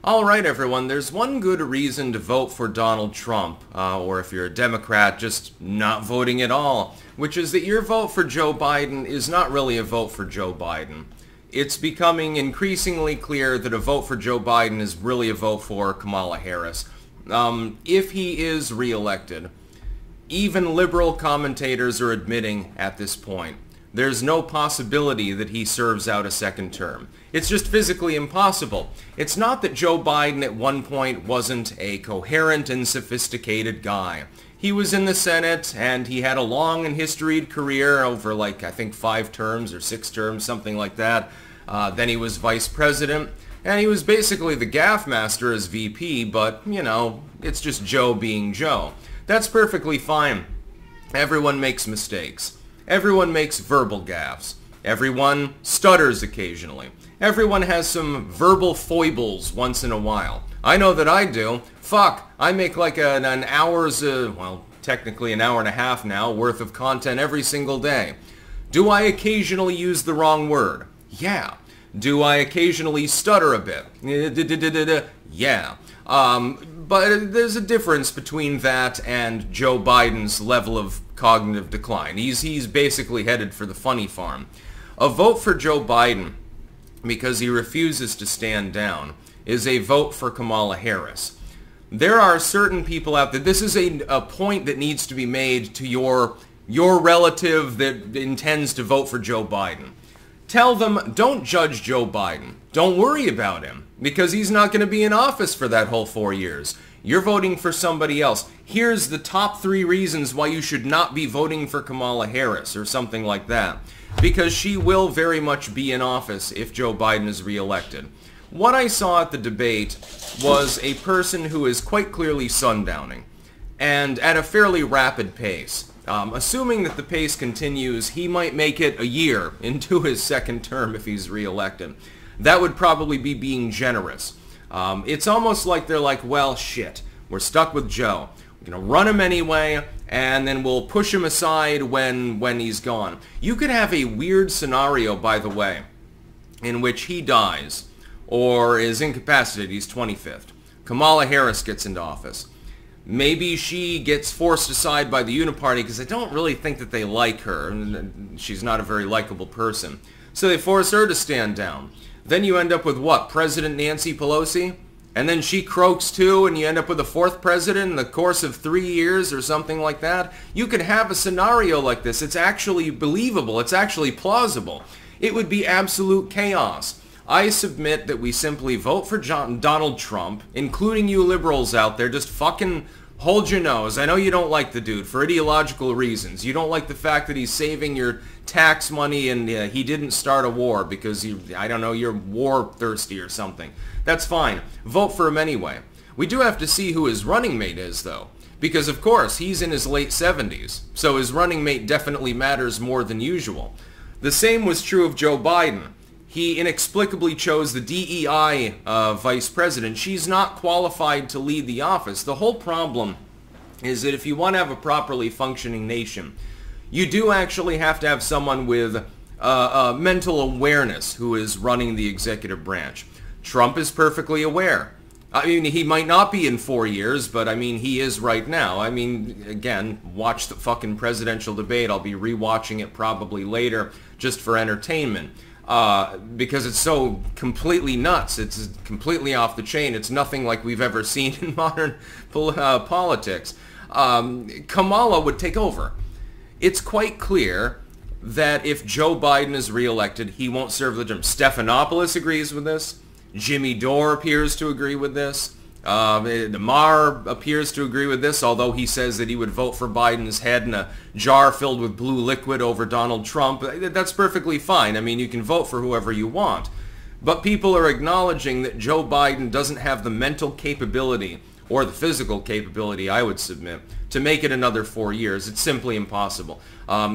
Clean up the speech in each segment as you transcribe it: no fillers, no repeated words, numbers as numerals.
Alright everyone, there's one good reason to vote for Donald Trump, or if you're a Democrat, just not voting at all, which is that your vote for Joe Biden is not really a vote for Joe Biden. It's becoming increasingly clear that a vote for Joe Biden is really a vote for Kamala Harris. If he is reelected, even liberal commentators are admitting at this point, there's no possibility that he serves out a second term. It's just physically impossible. It's not that Joe Biden at one point wasn't a coherent and sophisticated guy. He was in the Senate, and he had a long and historied career over, I think 5 terms or 6 terms, something like that. Then he was vice president, and he was basically the gaffe master as VP, but, it's just Joe being Joe. That's perfectly fine. Everyone makes mistakes. Everyone makes verbal gaffes. Everyone stutters occasionally. Everyone has some verbal foibles once in a while. I know that I do. Fuck, I make like an hour's, technically an hour and a half now, worth of content every single day. Do I occasionally use the wrong word? Yeah. Do I occasionally stutter a bit? Yeah. But there's a difference between that and Joe Biden's level of cognitive decline. He's basically headed for the funny farm. A vote for Joe Biden, because he refuses to stand down, is a vote for Kamala Harris. There are certain people out there, this is a point that needs to be made to your relative that intends to vote for Joe Biden. Tell them, don't judge Joe Biden. Don't worry about him, because he's not going to be in office for that whole 4 years. You're voting for somebody else. Here's the top 3 reasons why you should not be voting for Kamala Harris, or something like that. Because she will very much be in office if Joe Biden is reelected. What I saw at the debate was a person who is quite clearly sundowning, and at a fairly rapid pace. Assuming that the pace continues, he might make it a year into his second term if he's reelected. That would probably be being generous. It's almost like they're like, well, shit, we're stuck with Joe. We're going to run him anyway, and then we'll push him aside when he's gone. You could have a weird scenario, by the way, in which he dies, or is incapacitated, he's 25th. Kamala Harris gets into office. Maybe she gets forced aside by the Uniparty because I don't really think that they like her. She's not a very likable person. So they force her to stand down. Then you end up with what? President Nancy Pelosi? And then she croaks too, and you end up with a 4th president in the course of 3 years or something like that? You could have a scenario like this. It's actually believable. It's actually plausible. It would be absolute chaos. I submit that we simply vote for Donald Trump, including you liberals out there. Just fucking hold your nose. I know you don't like the dude for ideological reasons. You don't like the fact that he's saving your tax money and he didn't start a war because, you're war thirsty or something. That's fine. Vote for him anyway. We do have to see who his running mate is, though. Because, of course, he's in his late 70s. So his running mate definitely matters more than usual. The same was true of Joe Biden. He inexplicably chose the DEI vice president. She's not qualified to lead the office. The whole problem is that if you want to have a properly functioning nation, you do actually have to have someone with mental awareness who is running the executive branch. Trump is perfectly aware. I mean, he might not be in 4 years, but I mean, he is right now. I mean, again, watch the fucking presidential debate. I'll be rewatching it probably later just for entertainment. Because it's so completely nuts. It's completely off the chain. It's nothing like we've ever seen in modern politics. Kamala would take over. It's quite clear that if Joe Biden is reelected, he won't serve the term. Stephanopoulos agrees with this. Jimmy Dore appears to agree with this. Maher appears to agree with this, although he says that he would vote for Biden's head in a jar filled with blue liquid over Donald Trump. That's perfectly fine. I mean, you can vote for whoever you want. But people are acknowledging that Joe Biden doesn't have the mental capability, or the physical capability, I would submit, to make it another 4 years. It's simply impossible.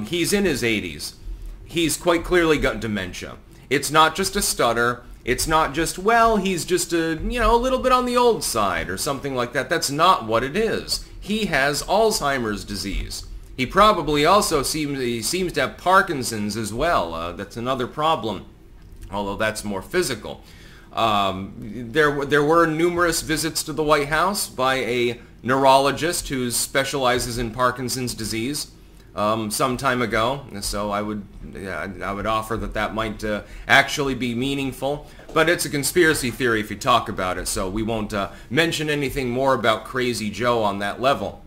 He's in his 80s. He's quite clearly got dementia. It's not just a stutter. It's not just, well, he's just a little bit on the old side or something like that. That's not what it is. He has Alzheimer's disease. He probably also seems to have Parkinson's as well. That's another problem, although that's more physical. There were numerous visits to the White House by a neurologist who specializes in Parkinson's disease some time ago. So I would offer that might actually be meaningful. But it's a conspiracy theory if you talk about it, so we won't mention anything more about Crazy Joe on that level.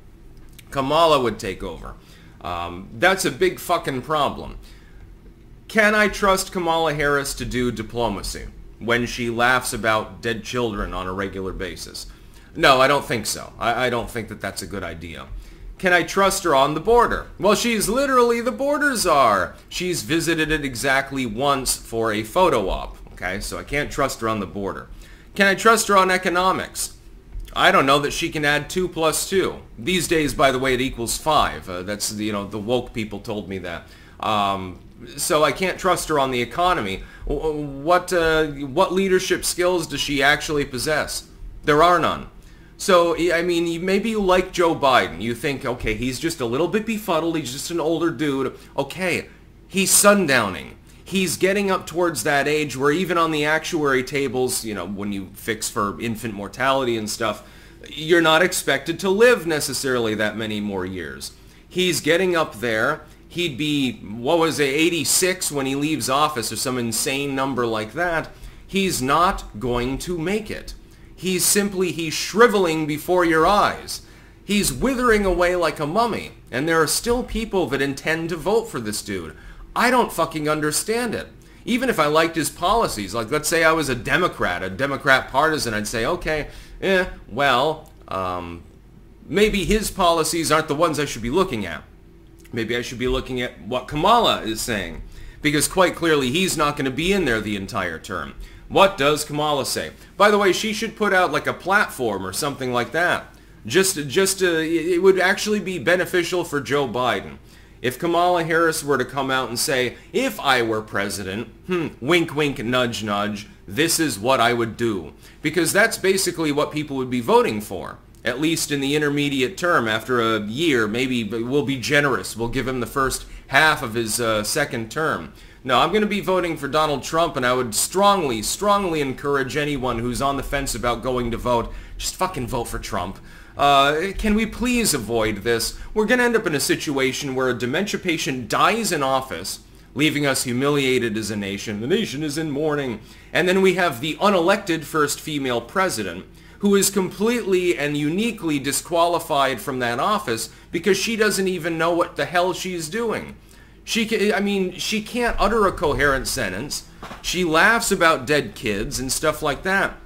Kamala would take over. That's a big fucking problem. Can I trust Kamala Harris to do diplomacy when she laughs about dead children on a regular basis? No, I don't think so. I don't think that's a good idea. Can I trust her on the border? Well, she's literally the border czar. She's visited it exactly once for a photo op. Okay, so I can't trust her on the border. Can I trust her on economics? I don't know that she can add 2 plus 2. These days, by the way, it equals 5. That's, the woke people told me that. So I can't trust her on the economy. What leadership skills does she actually possess? There are none. So, I mean, maybe you like Joe Biden. You think, okay, he's just a little bit befuddled. He's just an older dude. Okay, he's sundowning. He's getting up towards that age where even on the actuary tables, when you fix for infant mortality and stuff, you're not expected to live necessarily that many more years. He's getting up there. He'd be, 86 when he leaves office or some insane number like that. He's not going to make it. He's shriveling before your eyes. He's withering away like a mummy. And there are still people that intend to vote for this dude. I don't fucking understand it. Even if I liked his policies, like let's say I was a Democrat partisan, I'd say, okay, maybe his policies aren't the ones I should be looking at. Maybe I should be looking at what Kamala is saying. Because quite clearly he's not going to be in there the entire term. What does Kamala say? By the way, she should put out like a platform or something like that. It would actually be beneficial for Joe Biden. If Kamala Harris were to come out and say, if I were president, wink, wink, nudge, nudge, this is what I would do. Because that's basically what people would be voting for. At least in the intermediate term, after a year, maybe we'll be generous. We'll give him the first half of his second term. No, I'm going to be voting for Donald Trump, and I would strongly, strongly encourage anyone who's on the fence about going to vote, just fucking vote for Trump. Can we please avoid this? We're going to end up in a situation where a dementia patient dies in office, leaving us humiliated as a nation. The nation is in mourning. And then we have the unelected first female president, who is completely and uniquely disqualified from that office because she doesn't even know what the hell she's doing. She can't utter a coherent sentence. She laughs about dead kids and stuff like that.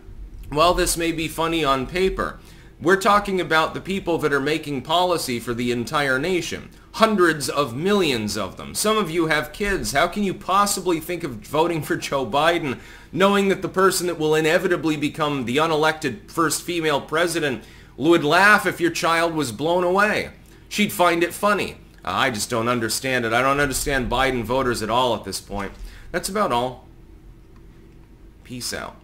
While this may be funny on paper, we're talking about the people that are making policy for the entire nation. Hundreds of millions of them. Some of you have kids. How can you possibly think of voting for Joe Biden knowing that the person that will inevitably become the unelected first female president would laugh if your child was blown away? She'd find it funny. I just don't understand it. I don't understand Biden voters at all at this point. That's about all. Peace out.